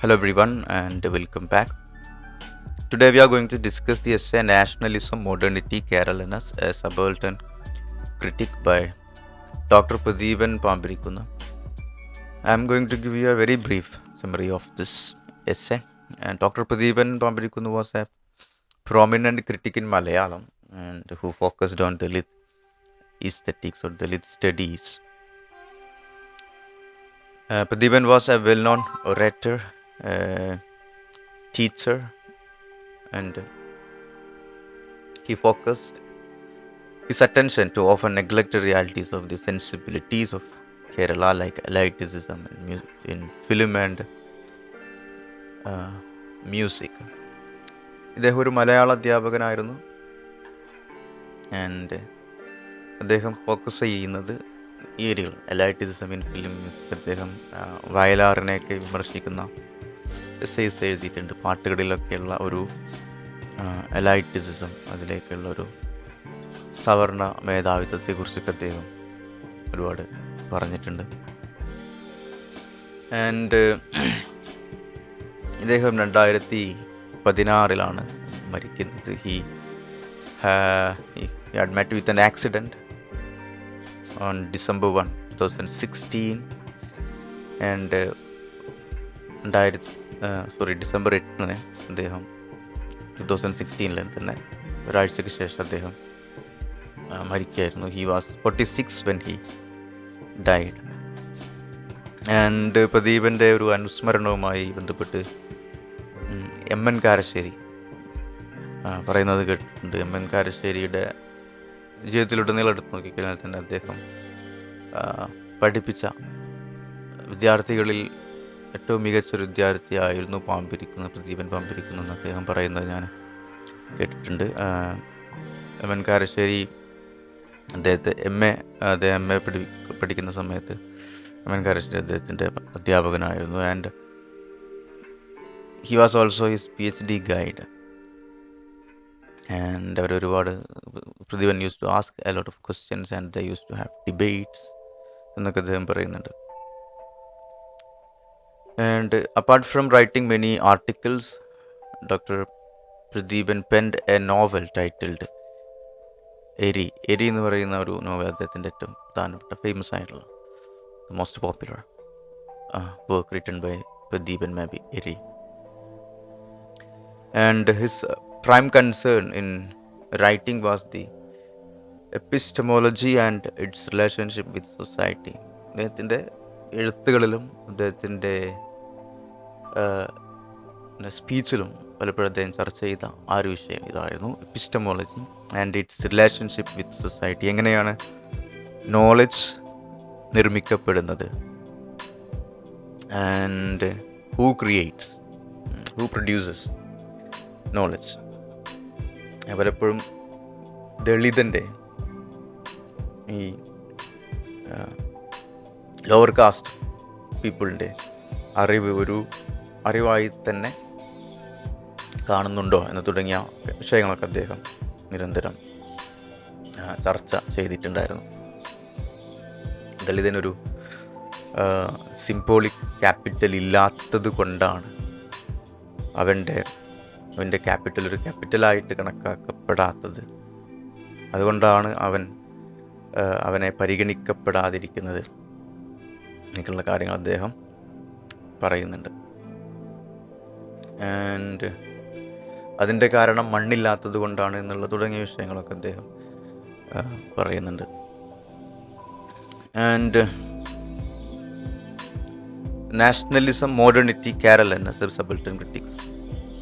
Hello, everyone, and welcome back. Today, we are going to discuss the essay Nationalism, Modernity, Keralaness, a Subaltern critique by Dr. Pradeepan Pambirikunnu. I am going to give you a very brief summary of this essay. And Dr. Pradeepan Pambirikunnu was a prominent critic in Malayalam and who focused on Dalit aesthetics or Dalit studies. Pradeepan was a well known orator, teacher, and he focused his attention to often neglected realities of the sensibilities of Kerala, like elitism in film and music. ഇദ്ദേഹം ഒരു മലയാള അധ്യാപകനായിരുന്നു. And അദ്ദേഹം focus ചെയ്യുന്നത് ഈ ഏരിയകൾ എലൈറ്റിസം in film music. അദ്ദേഹം വയലാറിനെയൊക്കെ വിമർശിക്കുന്ന essays എഴുതിയിട്ടുണ്ട്. പാട്ടുകളിലൊക്കെയുള്ള ഒരു എലൈറ്റിസം, അതിലേക്കുള്ള ഒരു സവർണ മേധാവിത്വത്തെക്കുറിച്ചൊക്കെ അദ്ദേഹം ഒരുപാട് പറഞ്ഞിട്ടുണ്ട്. ആൻഡ് ഇദ്ദേഹം 2016 മരിക്കുന്നത്. He had met with an accident on December 1, 2016 and December 8 അദ്ദേഹം 2016 തന്നെ ഒരാഴ്ചയ്ക്ക് ശേഷം അദ്ദേഹം മരിക്കുകയായിരുന്നു. He was 46 when he died. And പ്രദീപൻ്റെ ഒരു അനുസ്മരണവുമായി ബന്ധപ്പെട്ട് M.N. കാരശ്ശേരി പറയുന്നത് കേട്ടിട്ടുണ്ട്. M.N. കാരശ്ശേരിയുടെ ജീവിതത്തിലുടനീളം എടുത്ത് നോക്കിക്കഴിഞ്ഞാൽ തന്നെ അദ്ദേഹം പഠിപ്പിച്ച വിദ്യാർത്ഥികളിൽ ഏറ്റവും മികച്ചൊരു വിദ്യാർത്ഥിയായിരുന്നു പ്രദീപൻ പാമ്പിരിക്കുന്നു എന്ന് അദ്ദേഹം പറയുന്നത് ഞാൻ കേട്ടിട്ടുണ്ട്. M.N. കാരശ്ശേരി അദ്ദേഹത്തെ അദ്ദേഹം M.A പഠിക്കുന്ന സമയത്ത് M.N. കാരശ്ശേരി അദ്ദേഹത്തിൻ്റെ അധ്യാപകനായിരുന്നു. And he was also his PhD guide. And അവർ ഒരുപാട് Pradeepan use to ask a lot of questions and they use to have debates എന്നൊക്കെ അദ്ദേഹം പറയുന്നുണ്ട്. And apart from writing many articles, doctor Pradeepan penned a novel titled Eri എന്ന് പറയുന്ന ഒരു novel അദ്ദേഹത്തിൻ്റെ ഏറ്റവും പ്രധാനപ്പെട്ട ഫേമസ് ആയിട്ടുള്ള most popular work written by Pradeepan M.A എരി. And his prime concern in writing was the epistemology and its relationship with society. അദ്ദേഹത്തിൻ്റെ എഴുത്തുകളിലും അദ്ദേഹത്തിൻ്റെ സ്പീച്ചിലും പലപ്പോഴും അദ്ദേഹം ചർച്ച ചെയ്ത ആ ഒരു വിഷയം ഇതായിരുന്നു, epistemology and its relationship with society. എങ്ങനെയാണ് നോളജ് നിർമ്മിക്കപ്പെടുന്നത്, ആൻഡ് ഹൂ പ്രൊഡ്യൂസസ് നോളജ്. പലപ്പോഴും ദളിതൻ്റെ ഈ ലോവർ കാസ്റ്റ് പീപ്പിളിൻ്റെ അറിവ് ഒരു അറിവായി തന്നെ കാണുന്നുണ്ടോ എന്ന് തുടങ്ങിയ വിഷയങ്ങളൊക്കെ അദ്ദേഹം നിരന്തരം ചർച്ച ചെയ്തിട്ടുണ്ടായിരുന്നു. ദളിതനൊരു സിംബോളിക് ക്യാപിറ്റൽ ഇല്ലാത്തത് കൊണ്ടാണ് അവൻ്റെ ക്യാപിറ്റൽ ഒരു ക്യാപിറ്റലായിട്ട് കണക്കാക്കപ്പെടാത്തത്. അതുകൊണ്ടാണ് അവനെ പരിഗണിക്കപ്പെടാതിരിക്കുന്നത് എന്നൊക്കെയുള്ള കാര്യങ്ങൾ അദ്ദേഹം പറയുന്നുണ്ട്. ആൻഡ് അതിൻ്റെ കാരണം മണ്ണില്ലാത്തത് കൊണ്ടാണ് എന്നുള്ള തുടങ്ങിയ വിഷയങ്ങളൊക്കെ അദ്ദേഹം പറയുന്നുണ്ട്. And Nationalism, Modernity, Keralaness, the Subaltern critics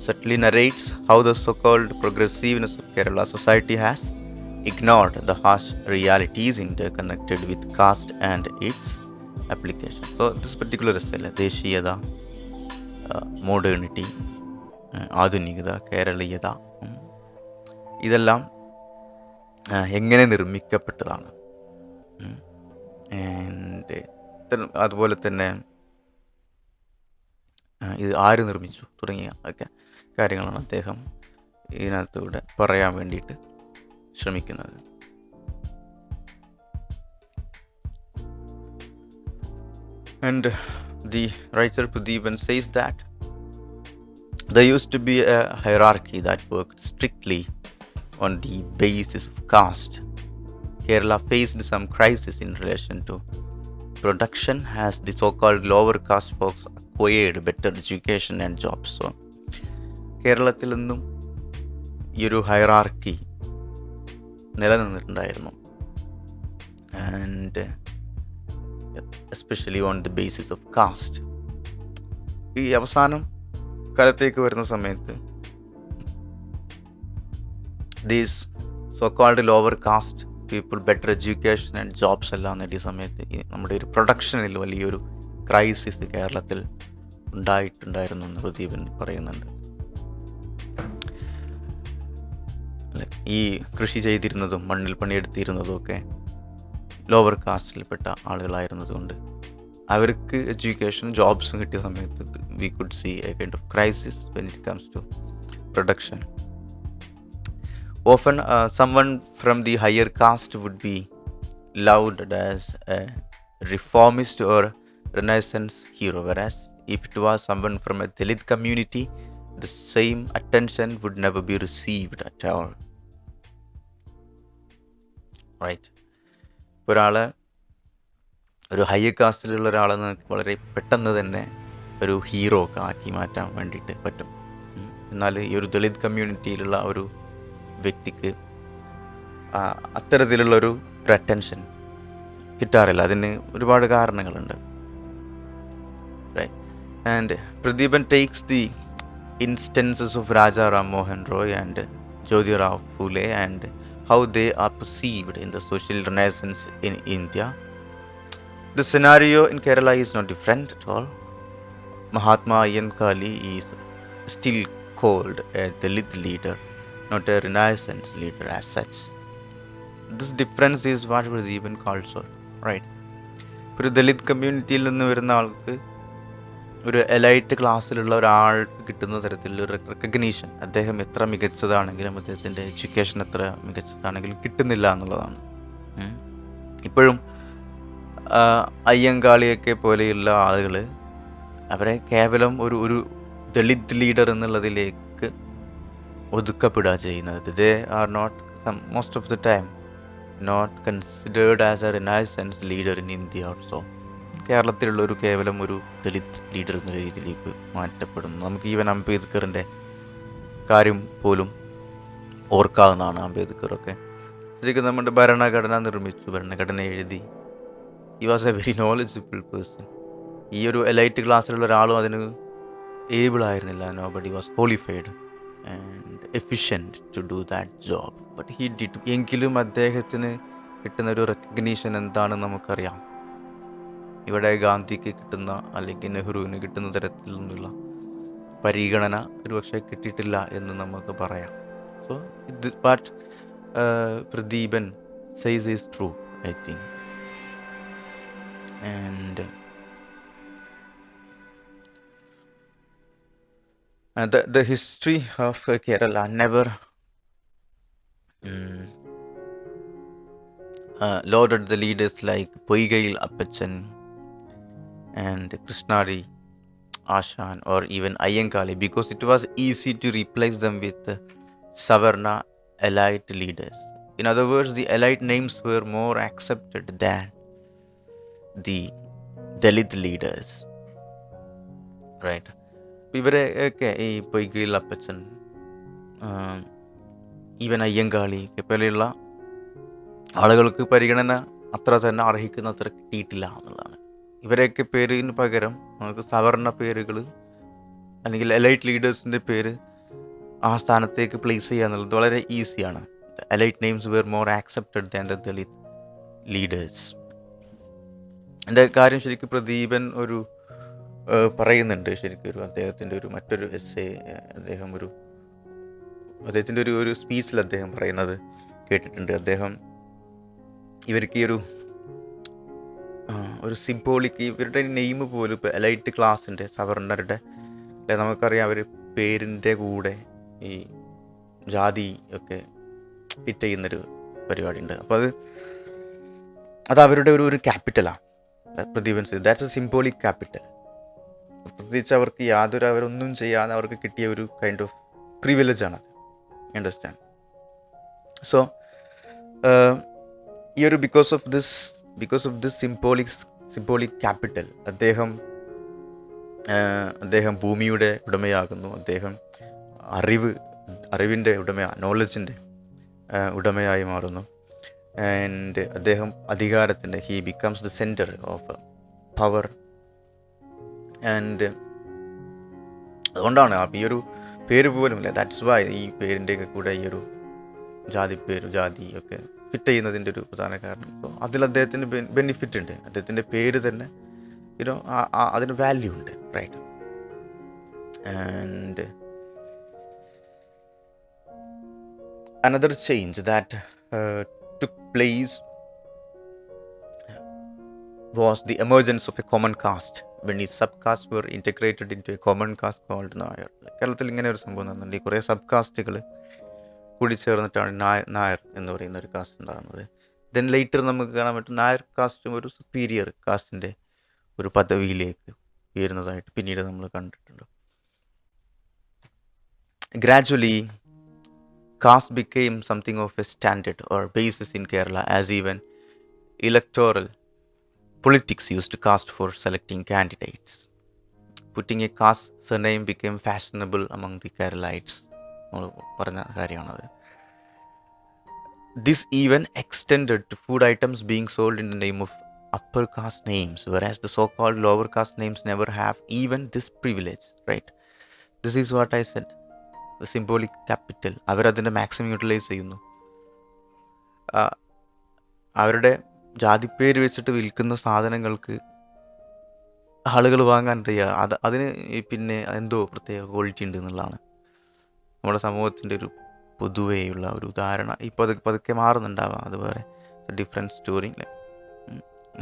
certainly narrates how the so-called progressiveness of Kerala society has ignored the harsh realities interconnected with caste and its application. So this particular essay, Deshiyada, Modernity, ആധുനികത, കേരളീയത, ഇതെല്ലാം എങ്ങനെ നിർമ്മിക്കപ്പെട്ടതാണ്, and അതുപോലെ തന്നെ ഇത് ആര് നിർമ്മിച്ചു തുടങ്ങിയ ഒക്കെ കാര്യങ്ങളാണ് അദ്ദേഹം ഇതിനകത്തൂടെ പറയാൻ വേണ്ടിയിട്ട് ശ്രമിക്കുന്നത്. And the writer Pradeepan says that There used to be a hierarchy that worked strictly on the basis of caste. Kerala faced some crisis in relation to production as the so-called lower caste folks acquired better education and jobs. So, കേരളത്തിൽ നിന്നും ഈ ഒരു hierarchy നിലനിന്നിട്ടുണ്ടായിരുന്നു. And especially on the basis of caste. ഈ അവസാനം കാലത്തേക്ക് വരുന്ന സമയത്ത് these so called lower caste people better education and jobs എല്ലാം നേടിയ സമയത്ത് ഈ നമ്മുടെ ഒരു പ്രൊഡക്ഷനിൽ വലിയൊരു ക്രൈസിസ് കേരളത്തിൽ ഉണ്ടായിട്ടുണ്ടായിരുന്നു എന്ന് പ്രദീപൻ പറയുന്നുണ്ട്. ഈ കൃഷി ചെയ്തിരുന്നതും മണ്ണിൽ പണിയെടുത്തിരുന്നതും ഒക്കെ ലോവർ കാസ്റ്റിൽപ്പെട്ട ആളുകളായിരുന്നതുകൊണ്ട് അവർക്ക് എഡ്യൂക്കേഷൻ ജോബ്സും കിട്ടിയ സമയത്ത് we could see a kind of crisis when it comes to production. Often someone from the higher caste would be lauded as a reformist or Renaissance hero, whereas if it was someone from a Dalit community, the same attention would never be received at all. Right? ഒരാളെ ഒരു higher കാസ്റ്റിലുള്ള ഒരാളെ നമുക്ക് വളരെ പെട്ടെന്ന് തന്നെ ഒരു hero ഒക്കെ ആക്കി മാറ്റാൻ വേണ്ടിയിട്ട് പറ്റും. എന്നാൽ ഈ ഒരു ദളിത് കമ്മ്യൂണിറ്റിയിലുള്ള ഒരു വ്യക്തിക്ക് അത്തരത്തിലുള്ളൊരു അറ്റൻഷൻ കിട്ടാറില്ല. അതിന് ഒരുപാട് കാരണങ്ങളുണ്ട്. Right. And Pradeepan takes the instances of Raja Ram Mohan Roy and Jyotirao Phule and how they are perceived in the social renaissance in India. The scenario in Kerala is not different at all. Mahatma Ayyankali is still called a Dalit leader, not a Renaissance leader as such. This difference is what was even called so, right? ഒരു ദളിത് കമ്മ്യൂണിറ്റിയിൽ നിന്ന് വരുന്ന ആൾക്ക് ഒരു elite ക്ലാസ്സിലുള്ള ഒരാൾക്ക് കിട്ടുന്ന തരത്തിലൊരു റെക്കഗ്നീഷൻ, അദ്ദേഹം എത്ര മികച്ചതാണെങ്കിലും അദ്ദേഹത്തിൻ്റെ എഡ്യൂക്കേഷൻ എത്ര മികച്ചതാണെങ്കിലും കിട്ടുന്നില്ല എന്നുള്ളതാണ്. ഇപ്പോഴും അയ്യങ്കാളിയൊക്കെ പോലെയുള്ള ആളുകൾ അവരെ കേവലം ഒരു ദളിത് ലീഡർ എന്നുള്ളതിലേക്ക് ഒതുക്കപ്പെടുക ചെയ്യുന്നത്. They are not most of the time not considered as a renaissance leader in India also. കേരളത്തിലുള്ളൊരു കേവലം ഒരു ദളിത് ലീഡർ എന്ന രീതിയിലേക്ക് മാറ്റപ്പെടുന്നു. നമുക്ക് ഈവൻ അംബേദ്കറിൻ്റെ കാര്യം പോലും ഓർക്കാവുന്നതാണ്. അംബേദ്കറൊക്കെ ശരിക്കും നമ്മുടെ ഭരണഘടന നിർമ്മിച്ചു, ഭരണഘടന എഴുതി. He was a very knowledgeable person. ഈ ഒരു എലൈറ്റ് ക്ലാസ്സിലുള്ള ഒരാളും അതിന് ഏബിൾ ആയിരുന്നില്ല. Nobody was qualified and efficient to do that job, but he did. എങ്കിലും അദ്ദേഹത്തിന് കിട്ടുന്ന ഒരു റെക്കഗ്നീഷൻ എന്താണെന്ന് നമുക്കറിയാം. ഇവിടെ ഗാന്ധിക്ക് കിട്ടുന്ന അല്ലെങ്കിൽ നെഹ്റുവിന് കിട്ടുന്ന തരത്തിലൊന്നുള്ള പരിഗണന ഒരുപക്ഷെ കിട്ടിയിട്ടില്ല എന്ന് നമുക്ക് പറയാം. സോ ഇത് what Pradeepan says is true, I think. And the history of Kerala never lauded the leaders like Poigail Appachan and Krishnari Ashan or even Ayyankali, because it was easy to replace them with Savarna elite leaders. In other words, the elite names were more accepted than the Dalit leaders. Right? ഇവരെയൊക്കെ ഈ പൊയ്കയിൽ അപ്പച്ചൻ, even Ayyankali പോലെയുള്ള ആളുകൾക്ക് പരിഗണന അത്ര തന്നെ അർഹിക്കുന്ന അത്ര കിട്ടിയിട്ടില്ല എന്നുള്ളതാണ്. ഇവരെയൊക്കെ പേരിന് പകരം നമുക്ക് സവർണ പേരുകൾ അല്ലെങ്കിൽ എലൈറ്റ് ലീഡേഴ്സിൻ്റെ പേര് ആ സ്ഥാനത്തേക്ക് പ്ലേസ് ചെയ്യുക എന്നുള്ളത് വളരെ ഈസിയാണ്. Elite names were more accepted than the Dalit leaders. എൻ്റെ കാര്യം ശരിക്കും പ്രദീപൻ ഒരു പറയുന്നുണ്ട്. ശരിക്കും അദ്ദേഹത്തിൻ്റെ ഒരു മറ്റൊരു എസ്സേ അദ്ദേഹത്തിൻ്റെ ഒരു സ്പീച്ചിൽ അദ്ദേഹം പറയുന്നത് കേട്ടിട്ടുണ്ട്. അദ്ദേഹം ഇവർക്ക് ഈ ഒരു സിംബോളിക്, ഇവരുടെ നെയിം പോലും ഇപ്പോൾ എലൈറ്റ് ക്ലാസിൻ്റെ സവർണരുടെ നമുക്കറിയാം, അവർ പേരിൻ്റെ കൂടെ ഈ ജാതി ഒക്കെ ഫിറ്റ് ചെയ്യുന്നൊരു പരിപാടി ഉണ്ട്. അപ്പോൾ അത് അവരുടെ ഒരു ക്യാപിറ്റലാണ്. Pradeepan say that's a symbolic capital. പ്രത്യേകിച്ച് അവർക്ക് അവരൊന്നും ചെയ്യാതെ അവർക്ക് കിട്ടിയ ഒരു കൈൻഡ് ഓഫ് പ്രിവിലേജാണ്. അണ്ടർസ്റ്റാൻഡ്? സോ ഈ ഒരു because of this symbolic capital അദ്ദേഹം ഭൂമിയുടെ ഉടമയാകുന്നു. അദ്ദേഹം അറിവിൻ്റെ നോളജിൻ്റെ ഉടമയായി മാറുന്നു. ആൻഡ് അദ്ദേഹം അധികാരത്തിൻ്റെ he becomes the centre of power. And അതുകൊണ്ടാണ് ഈ ഒരു പേര് പോലും ഇല്ല. ദാറ്റ്സ് വൈ ഈ പേരിൻ്റെയൊക്കെ കൂടെ ഈ ഒരു ജാതി ഒക്കെ ഫിറ്റ് ചെയ്യുന്നതിൻ്റെ ഒരു പ്രധാന കാരണം. സോ അതിൽ അദ്ദേഹത്തിന് ബെനിഫിറ്റ് ഉണ്ട്. അദ്ദേഹത്തിൻ്റെ പേര് തന്നെ അതിന് വാല്യൂ ഉണ്ട്, right? And another change that took place was the emergence of a common caste when these subcastes were integrated into a common caste called Nayar. കേരളത്തിൽ ഇങ്ങനെ ഒരു സംഭവം നടന്നുണ്ട്. കുറേ സബ് കാസ്റ്റുകൾ കൂടി ചേർന്നിട്ടാണ് നായർ എന്ന് പറയുന്ന ഒരു കാസ്റ്റ് ഉണ്ടാകുന്നത്. ദെൻ ലേറ്റർ നമുക്ക് കാണാൻ പറ്റും നായർ കാസ്റ്റും ഒരു സുപ്പീരിയർ കാസ്റ്റിൻ്റെ ഒരു പദവിയിലേക്ക് ഉയരുന്നതായിട്ട് പിന്നീട് നമ്മൾ കണ്ടിട്ടുണ്ട്. Gradually caste became something of a standard or basis in Kerala, as even electoral politics used caste for selecting candidates. Putting a caste surname became fashionable among the Keralites. പറഞ്ഞ കാര്യമാണത്. This even extended to food items being sold in the name of upper caste names, whereas the so-called lower caste names never have even this privilege, right? This is what I said. Symbolic capital അവരതിൻ്റെ maximum utilize ചെയ്യുന്നു. അവരുടെ ജാതിപ്പേര് വെച്ചിട്ട് വിൽക്കുന്ന സാധനങ്ങൾക്ക് ആളുകൾ വാങ്ങാൻ തയ്യാറ്. അതിന് പിന്നെ എന്തോ പ്രത്യേക ക്വാളിറ്റി ഉണ്ട് എന്നുള്ളതാണ് നമ്മുടെ സമൂഹത്തിൻ്റെ ഒരു പൊതുവെയുള്ള ഒരു ധാരണ. ഇപ്പോൾ അത് പതുക്കെ മാറുന്നുണ്ടാവാം, അത് വേറെ ഡിഫറെൻറ്റ് സ്റ്റോറി.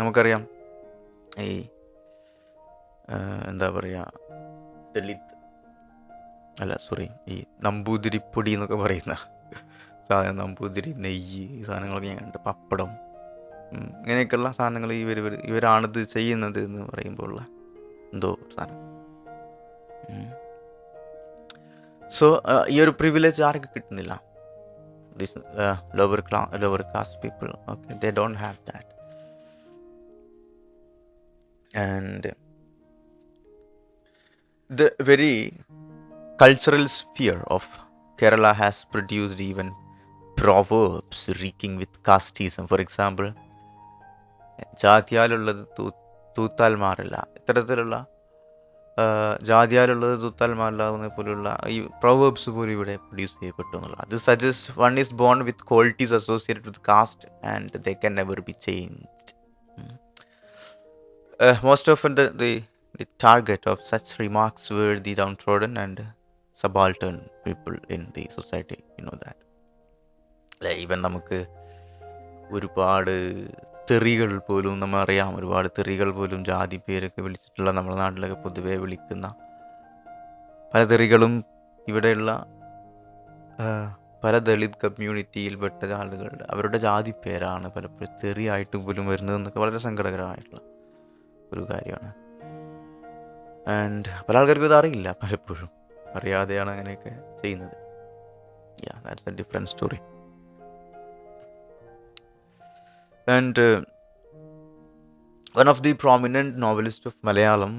നമുക്കറിയാം ഈ എന്താ പറയുക, ഈ നമ്പൂതിരിപ്പൊടി എന്നൊക്കെ പറയുന്ന സാധനം, നമ്പൂതിരി നെയ്യ്, ഈ സാധനങ്ങളൊക്കെ ഞാൻ കണ്ട്, പപ്പടം, ഇങ്ങനെയൊക്കെയുള്ള സാധനങ്ങൾ ഇവരാണിത് ചെയ്യുന്നത് എന്ന് പറയുമ്പോൾ ഉള്ള എന്തോ സാധനം. സോ ഈ ഒരു പ്രിവിലേജ് ആർക്ക് കിട്ടുന്നില്ല? This lower caste people, okay, they don't have that. And the very cultural sphere of Kerala has produced even proverbs reeking with casteism. For example, ജാതിയാലുള്ളത് തൂത്താൽ മാറില്ല, ഇത്തരത്തിലുള്ള ജാതിയാലുള്ളത് തൂത്താൽ മാറില്ല പോലുള്ള ഈ പ്രൊവേർബ്സ് പോലും ഇവിടെ പ്രൊഡ്യൂസ് ചെയ്യപ്പെട്ടു എന്നുള്ള. അത് suggest one is born with qualities associated with caste and they can never be changed. Most of the target of such remarks were the downtrodden and subaltern people in the society. You know that. Even നമുക്ക് ഒരുപാട് തെറികൾ പോലും നമ്മളറിയാം, ഒരുപാട് തെറികൾ പോലും ജാതി പേരൊക്കെ വിളിച്ചിട്ടുള്ള നമ്മുടെ നാട്ടിലൊക്കെ പൊതുവെ വിളിക്കുന്ന പല തെറികളും ഇവിടെയുള്ള പല ദളിത് കമ്മ്യൂണിറ്റിയിൽപ്പെട്ട ആളുകളുടെ അവരുടെ ജാതി പേരാണ് പലപ്പോഴും തെറിയായിട്ട് പോലും വരുന്നതെന്നൊക്കെ വളരെ സങ്കടകരമായിട്ടുള്ള ഒരു കാര്യമാണ്. ആൻഡ് പല ആൾക്കാർക്കും ഇത് അറിയില്ല, പലപ്പോഴും അറിയാതെയാണ് അങ്ങനെയൊക്കെ ചെയ്യുന്നത്. That's A different story. And one of the prominent novelists of Malayalam,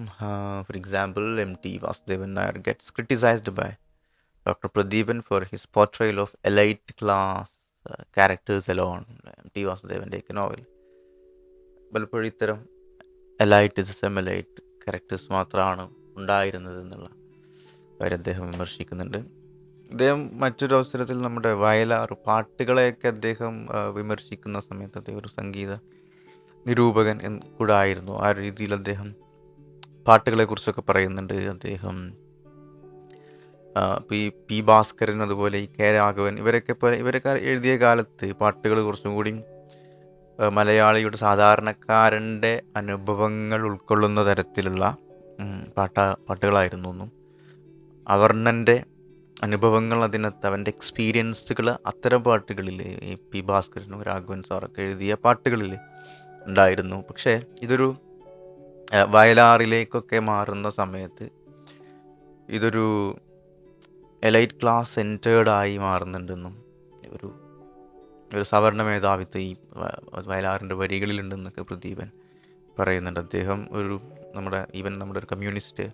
for example, M.T. Vasudevan Nair, gets criticized by Dr. Pradeepan for his portrayal of elite class characters alone. M.T. Vasudevan novel പലപ്പോഴും ഇത്തരം elite characters മാത്രമാണ് ഉണ്ടായിരുന്നത് എന്നുള്ള കാര്യം അദ്ദേഹം വിമർശിക്കുന്നുണ്ട്. അദ്ദേഹം മറ്റൊരു അവസരത്തിൽ നമ്മുടെ വയലാർ പാട്ടുകളെയൊക്കെ അദ്ദേഹം വിമർശിക്കുന്ന സമയത്ത് അദ്ദേഹം ഒരു സംഗീത നിരൂപകൻ കൂടെ ആയിരുന്നു. ആ രീതിയിൽ അദ്ദേഹം പാട്ടുകളെക്കുറിച്ചൊക്കെ പറയുന്നുണ്ട്. അദ്ദേഹം പി ഭാസ്കരൻ, അതുപോലെ ഈ കെ രാഘവൻ, ഇവരൊക്കെ എഴുതിയ കാലത്ത് പാട്ടുകൾ കുറച്ചും കൂടി മലയാളിയുടെ സാധാരണക്കാരൻ്റെ അനുഭവങ്ങൾ ഉൾക്കൊള്ളുന്ന തരത്തിലുള്ള പാട്ടുകളായിരുന്നു എന്നും അവർണ്ണൻ്റെ അനുഭവങ്ങൾ അതിനകത്ത് അവൻ്റെ എക്സ്പീരിയൻസുകൾ അത്തരം പാട്ടുകളിൽ ഈ പി ഭാസ്കരനും രാഘവൻ സാറൊക്കെ എഴുതിയ പാട്ടുകളിൽ ഉണ്ടായിരുന്നു. പക്ഷേ ഇതൊരു വയലാറിലേക്കൊക്കെ മാറുന്ന സമയത്ത് ഇതൊരു എലൈറ്റ് ക്ലാസ് സെൻറ്റേർഡായി മാറുന്നുണ്ടെന്നും ഒരു ഒരു സവർണ മേധാവിത്വം ഈ വയലാറിൻ്റെ വരികളിലുണ്ടെന്നൊക്കെ പ്രദീപൻ പറയുന്നുണ്ട്. അദ്ദേഹം ഒരു നമ്മുടെ ഒരു കമ്മ്യൂണിസ്റ്റ്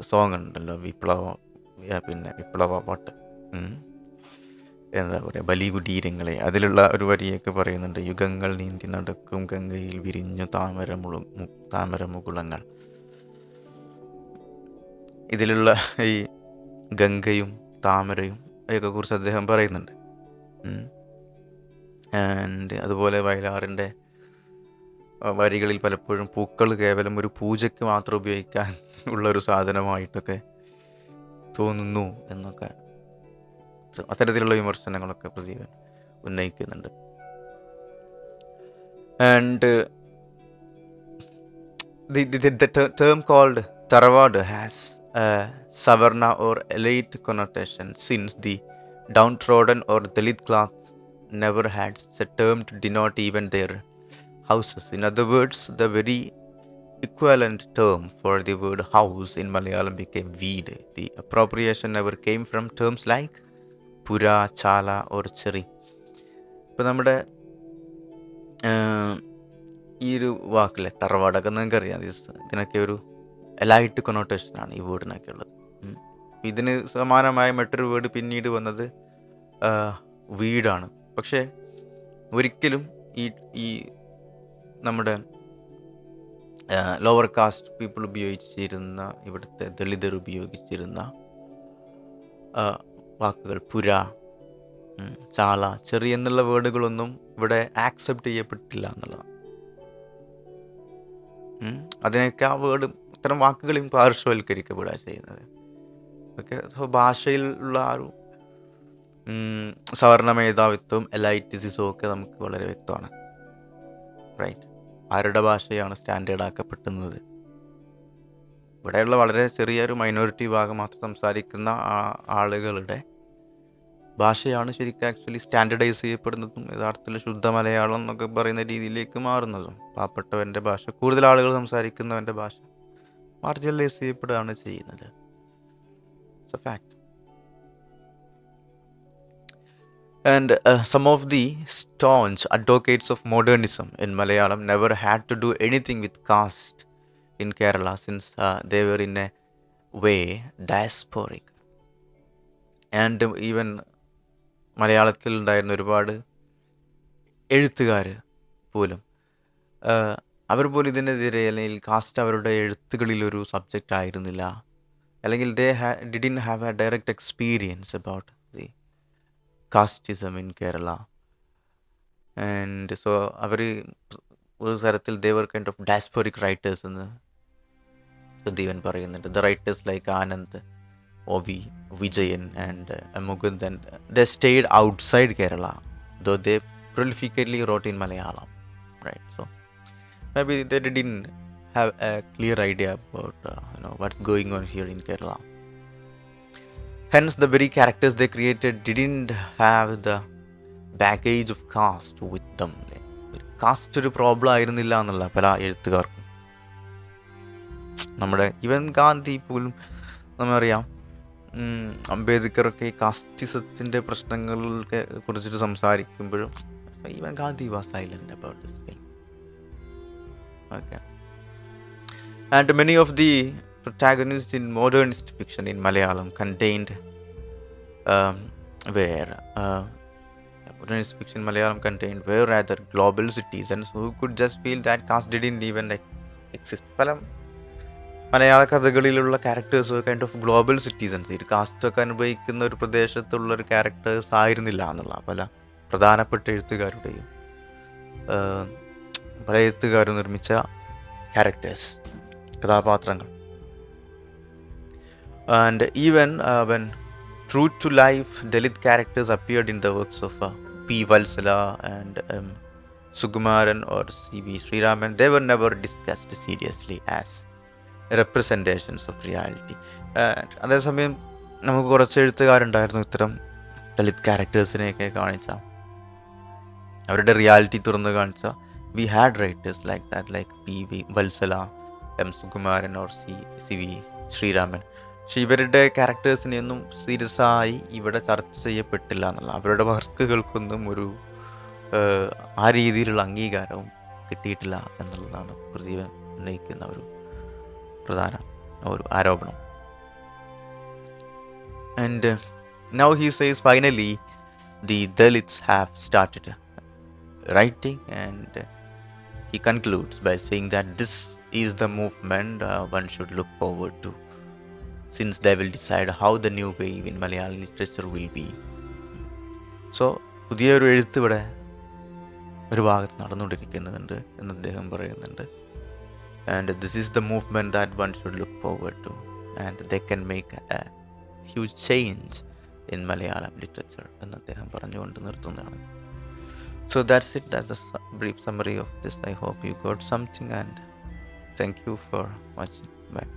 സോങ് ഉണ്ടല്ലോ, വിപ്ലവ പാട്ട്, എന്താ പറയുക, ബലികുടീരങ്ങളെ, അതിലുള്ള ഒരു വരിയൊക്കെ പറയുന്നുണ്ട്. യുഗങ്ങൾ നീന്തി നടക്കും ഗംഗയിൽ വിരിഞ്ഞു താമരമുകുളങ്ങൾ. ഇതിലുള്ള ഈ ഗംഗയും താമരയും ഒക്കെ കുറിച്ച് അദ്ദേഹം പറയുന്നുണ്ട്. ആൻഡ് അതുപോലെ വയലാറിൻ്റെ വരികളിൽ പലപ്പോഴും പൂക്കൾ കേവലം ഒരു പൂജയ്ക്ക് മാത്രം ഉപയോഗിക്കാൻ ഉള്ളൊരു സാധനമായിട്ടൊക്കെ തോന്നുന്നു എന്നൊക്കെ അത്തരത്തിലുള്ള വിമർശനങ്ങളൊക്കെ പ്രദീപൻ ഉന്നയിക്കുന്നുണ്ട്. And the term called Taravadu has a Savarna or elite connotation, since the downtrodden or Dalit class never had a term to denote even their houses. In other words, the very equivalent term for the word house in Malayalam became veed. The appropriation never came from terms like Pura, Chala or Cheri. ഇപ്പം നമ്മുടെ ഈ ഒരു വാക്കിലെ തറവാടൊക്കെ നിങ്ങൾക്കറിയാം, ഇതിനൊക്കെ ഒരു elite കൊണോട്ടേഷനാണ് ഈ വേർഡിനൊക്കെ ഉള്ളത്. ഇതിന് സമാനമായ മറ്റൊരു വേർഡ് പിന്നീട് വന്നത് വീടാണ്. പക്ഷേ ഒരിക്കലും ഈ നമ്മുടെ ലോവർ കാസ്റ്റ് പീപ്പിൾ ഉപയോഗിച്ചിരുന്ന, ഇവിടുത്തെ ദളിതർ ഉപയോഗിച്ചിരുന്ന വാക്കുകൾ പുര, ചാള, ചെറിയ എന്നുള്ള വേർഡുകളൊന്നും ഇവിടെ ആക്സെപ്റ്റ് ചെയ്യപ്പെട്ടില്ല എന്നുള്ളതാണ്. അതിനൊക്കെ ആ വേർഡ്, ഇത്തരം വാക്കുകളും പാർശ്വവൽക്കരിക്കപ്പെടുക ചെയ്യുന്നത്. ഓക്കെ, സോ ഭാഷയിലുള്ള ആ ഒരു സവർണ മേധാവിത്വം, എലൈറ്റിസിസം ഒക്കെ നമുക്ക് വളരെ വ്യക്തമാണ്. റൈറ്റ്, ആരുടെ ഭാഷയാണ് സ്റ്റാൻഡേർഡ് ആക്കപ്പെടുന്നത്? ഇവിടെയുള്ള വളരെ ചെറിയൊരു മൈനോറിറ്റി ഭാഗം മാത്രം സംസാരിക്കുന്ന ആളുകളുടെ ഭാഷയാണ് ശരിക്കും ആക്ച്വലി സ്റ്റാൻഡേർഡൈസ് ചെയ്യപ്പെടുന്നതും യഥാർത്ഥത്തിൽ ശുദ്ധ മലയാളം എന്നൊക്കെ പറയുന്ന രീതിയിലേക്ക് മാറുന്നതും. പാവപ്പെട്ടവൻ്റെ ഭാഷ, കൂടുതൽ ആളുകൾ സംസാരിക്കുന്നവൻ്റെ ഭാഷ മാർജിനലൈസ് ചെയ്യപ്പെടുകയാണ് ചെയ്യുന്നത്. It's A fact. And some of the staunch advocates of modernism in Malayalam never had to do anything with caste in Kerala, since they were in a way diasporic. And even മലയാളത്തിൽ ഉണ്ടായിരുന്ന ഒരുപാട് എഴുത്തുകാർ പോലും അവർ പോലും ഇതിനെതിരെ, അല്ലെങ്കിൽ cast അവരുടെ എഴുത്തുകളിലൊരു subject ആയിരുന്നില്ല, അല്ലെങ്കിൽ didn't have a direct experience about the casteism in Kerala. And so അവർ ഒരു തരത്തിൽ they were kind of diasporic writers എന്ന് പ്രദീപൻ പറയുന്നുണ്ട്. The writers like Anand, O.V. Vijayan and Mukundan, they stayed outside Kerala, though they prolifically wrote in Malayalam, right? So maybe they didn't have a clear idea about what's going on here in Kerala. Hence, the very characters they created didn't have the baggage of caste with them. Caste ഒരു problem ആയിരുന്നില്ല എന്നുള്ള പല എഴുത്തുകാർക്കും. നമ്മുടെ even Gandhi പോലും നമുക്കറിയാം, അംബേദ്കറൊക്കെ ഈ കാസ്റ്റിസത്തിൻ്റെ പ്രശ്നങ്ങളെ കുറിച്ചിട്ട് സംസാരിക്കുമ്പോഴും even Gandhi was silent about this thing. Okay, and many of the protagonists in modernist fiction in Malayalam contained modernist fiction in Malayalam contained were rather global citizens who could just feel that caste didn't even exist. പല മലയാള കഥകളിലുള്ള characters kind of global citizens, ഈ കാസ്റ്റൊക്കെ അനുഭവിക്കുന്ന ഒരു പ്രദേശത്തുള്ളൊരു characters ആയിരുന്നില്ല എന്നുള്ള പല പ്രധാനപ്പെട്ട എഴുത്തുകാരുടെയും പല എഴുത്തുകാരും നിർമ്മിച്ച ക്യാരക്ടേഴ്സ്, കഥാപാത്രങ്ങൾ. And even when true to life Dalit characters appeared in the works of P. Valsala and Sukumaran or C.V. Sriraman, they were never discussed seriously as representations of reality. അതേസമയം നമുക്ക് കുറച്ച് എഴുത്തുകാരുണ്ടായിരുന്നു ഇത്തരം ദളിത് ക്യാരക്ടേഴ്സിനെയൊക്കെ കാണിച്ച, അവരുടെ റിയാലിറ്റി തുറന്ന് കാണിച്ച. We had writers like that, like P.V. Valsala, M Sukumaran or C V Sreeraman. പക്ഷെ ഇവരുടെ ക്യാരക്ടേഴ്സിനെയൊന്നും സീരിയസ് ആയി ഇവിടെ ചർച്ച ചെയ്യപ്പെട്ടില്ല എന്നുള്ള, അവരുടെ വർക്കുകൾക്കൊന്നും ഒരു ആ രീതിയിലുള്ള അംഗീകാരവും കിട്ടിയിട്ടില്ല എന്നുള്ളതാണ് പ്രദീപൻ ഉന്നയിക്കുന്ന ഒരു പ്രധാന ഒരു ആരോപണം. And now he says finally the Dalits have started writing, and he concludes by saying that this is the movement one should look forward to, since they will decide how the new wave in Malayalam literature will be. So പുതിയൊരു എഴുത്ത് ഇവിടെ ഒരു ഭാഗത്ത് നടന്നുകൊണ്ടിരിക്കുന്നുണ്ട് എന്ന് അദ്ദേഹം പറയുന്നുണ്ട്. And this is the movement that one should look forward to, and they can make a huge change in Malayalam literature എന്ന് അദ്ദേഹം പറഞ്ഞുകൊണ്ട് നിർത്തുന്നതാണ്. So that's it. That's a brief summary of this. I hope you got something, and thank you for watching. Bye.